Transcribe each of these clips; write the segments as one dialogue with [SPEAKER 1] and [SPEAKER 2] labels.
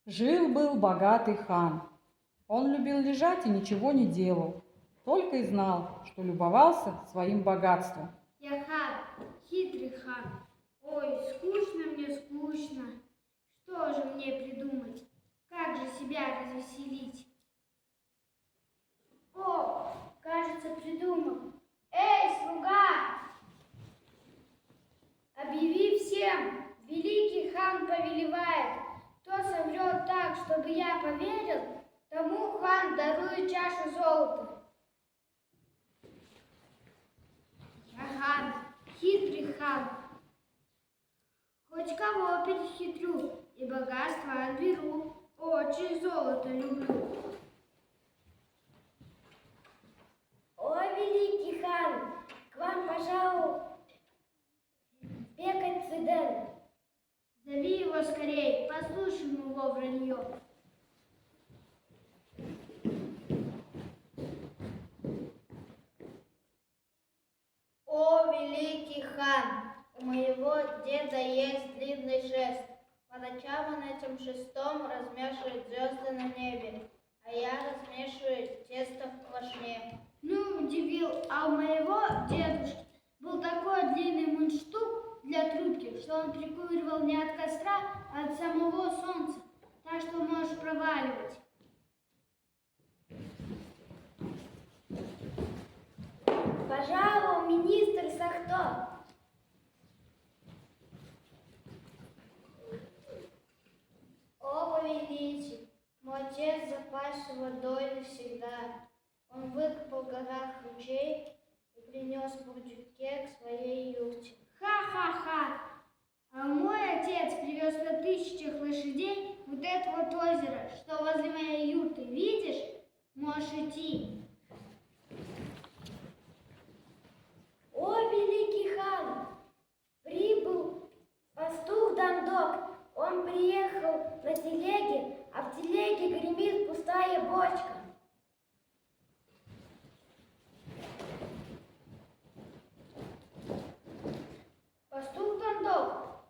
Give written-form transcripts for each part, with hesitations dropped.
[SPEAKER 1] Жил-был богатый хан. Он любил лежать и ничего не делал, только и знал, что любовался своим богатством.
[SPEAKER 2] Я хан, хитрый хан. Ой, скучно мне, скучно. Что же мне придумать? Как же себя развеселить? О, кажется, придумал. Эй, слуга! Объяви всем, великий хан повелевает. Кто соврет так, чтобы я поверил, тому хан дарует чашу золота. Я хан, хитрый хан. Хоть кого перехитрю и богатство отберу. Очень золото люблю.
[SPEAKER 3] О, великий хан, к вам пожалуй бегать Циден.
[SPEAKER 2] Зови его скорей, послушаем его вранье.
[SPEAKER 4] О, великий хан, у моего деда есть длинный шест. По ночам он этим шестом размешивает звезды на небе, а я размешиваю тесто в квашне.
[SPEAKER 2] Ну, удивил, а у моего дедушки был такой длинный мундштук для трубки, что он прикуривал не от костра, а от самого солнца, так что можешь проваливать.
[SPEAKER 3] Пожалуй, министр Сахто.
[SPEAKER 4] О, повелитель, мой отец запасся водой навсегда. Он выкопал в горах ручей и принес по ручейке к своей юрте.
[SPEAKER 2] Ха-ха-ха! А мой отец привез на тысячах лошадей вот это вот озеро, что возле моей юрты. Видишь? Можешь идти.
[SPEAKER 3] О, великий хан, прибыл пастух Дандок. Он приехал на телеге, а в телеге гремит пустая бочка.
[SPEAKER 2] Пастух Дандок,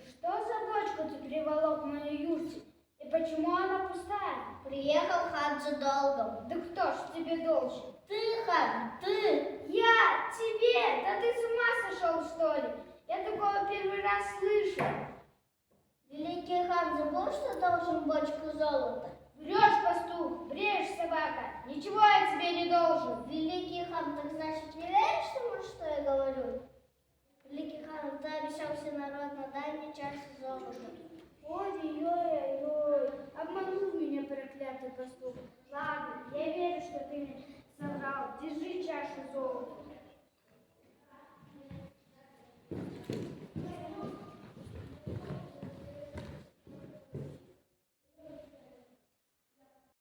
[SPEAKER 2] что за бочку ты приволок в мою юрте? И почему она пустая?
[SPEAKER 4] Приехал хан за долгом.
[SPEAKER 2] Да кто ж тебе должен?
[SPEAKER 4] Ты, хан, ты!
[SPEAKER 2] Я? Тебе? Да ты с ума сошел, что ли? Я такого первый раз слышу.
[SPEAKER 4] Великий хан забыл, что должен бочку золота?
[SPEAKER 2] Врешь, пастух, бреешь, собака. Ничего я тебе не должен.
[SPEAKER 4] Великий хан, так значит не веришь тому, что я говорю? Великий хан, ты обещал всем народно, дай мне чашу золота.
[SPEAKER 2] Ой-ой-ой, обманул меня проклятый пастух. Ладно, я верю, что ты мне соврал. Держи чашу золота.